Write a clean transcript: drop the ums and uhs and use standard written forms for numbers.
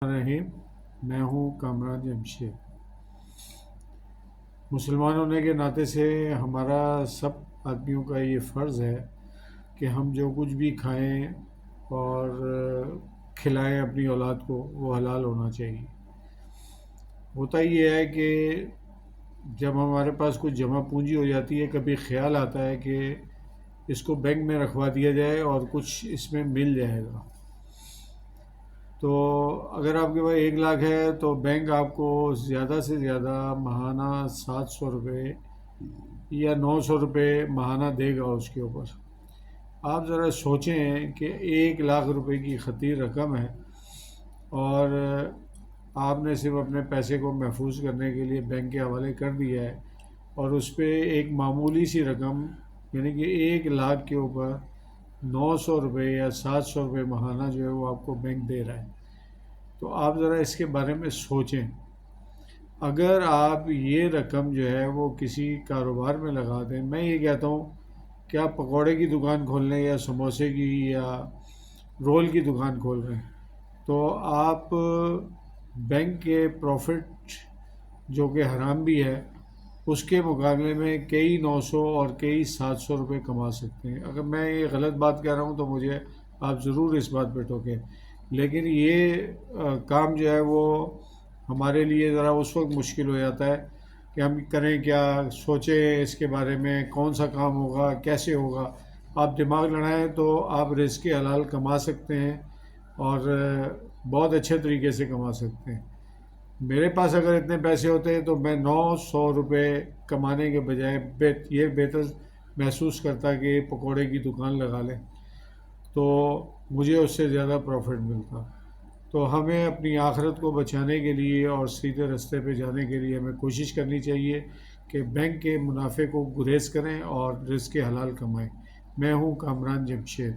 رحیم، میں ہوں کامران جمشید۔ مسلمان ہونے کے ناطے سے ہمارا سب آدمیوں کا یہ فرض ہے کہ ہم جو کچھ بھی کھائیں اور کھلائیں اپنی اولاد کو وہ حلال ہونا چاہیے۔ ہوتا یہ ہے کہ جب ہمارے پاس کچھ جمع پونجی ہو جاتی ہے، کبھی خیال آتا ہے کہ اس کو بینک میں رکھوا دیا جائے اور کچھ اس میں مل جائے گا۔ تو اگر آپ کے پاس 1 لاکھ ہے تو بینک آپ کو زیادہ سے زیادہ ماہانہ 700 روپے یا 900 روپے ماہانہ دے گا اس کے اوپر۔ آپ ذرا سوچیں کہ 1 لاکھ روپے کی خطیر رقم ہے اور آپ نے صرف اپنے پیسے کو محفوظ کرنے کے لیے بینک کے حوالے کر دیا ہے، اور اس پہ ایک معمولی سی رقم یعنی کہ 1 لاکھ کے اوپر 900 روپے یا 700 روپے ماہانہ جو ہے وہ آپ کو بینک دے رہا ہے۔ تو آپ ذرا اس کے بارے میں سوچیں۔ اگر آپ یہ رقم جو ہے وہ کسی کاروبار میں لگا دیں، میں یہ کہتا ہوں کہ آپ پکوڑے کی دکان کھول لیں یا سموسے کی یا رول کی دکان کھول رہے ہیں، تو آپ بینک کے پروفٹ جو کہ حرام بھی ہے اس کے مقابلے میں کئی 900 اور کئی 700 روپے کما سکتے ہیں۔ اگر میں یہ غلط بات کہہ رہا ہوں تو مجھے آپ ضرور اس بات پہ ٹوکیں، لیکن یہ کام جو ہے وہ ہمارے لیے ذرا اس وقت مشکل ہو جاتا ہے کہ ہم کریں کیا، سوچیں اس کے بارے میں کون سا کام ہوگا، کیسے ہوگا۔ آپ دماغ لڑائیں تو آپ رزق حلال کما سکتے ہیں اور بہت اچھے طریقے سے کما سکتے ہیں۔ میرے پاس اگر اتنے پیسے ہوتے تو میں 900 روپے کمانے کے بجائے یہ بہتر محسوس کرتا کہ پکوڑے کی دکان لگا لیں، تو مجھے اس سے زیادہ پروفٹ ملتا۔ تو ہمیں اپنی آخرت کو بچانے کے لیے اور سیدھے رستے پہ جانے کے لیے ہمیں کوشش کرنی چاہیے کہ بینک کے منافع کو گریز کریں اور رزق حلال کمائیں۔ میں ہوں کامران جمشید۔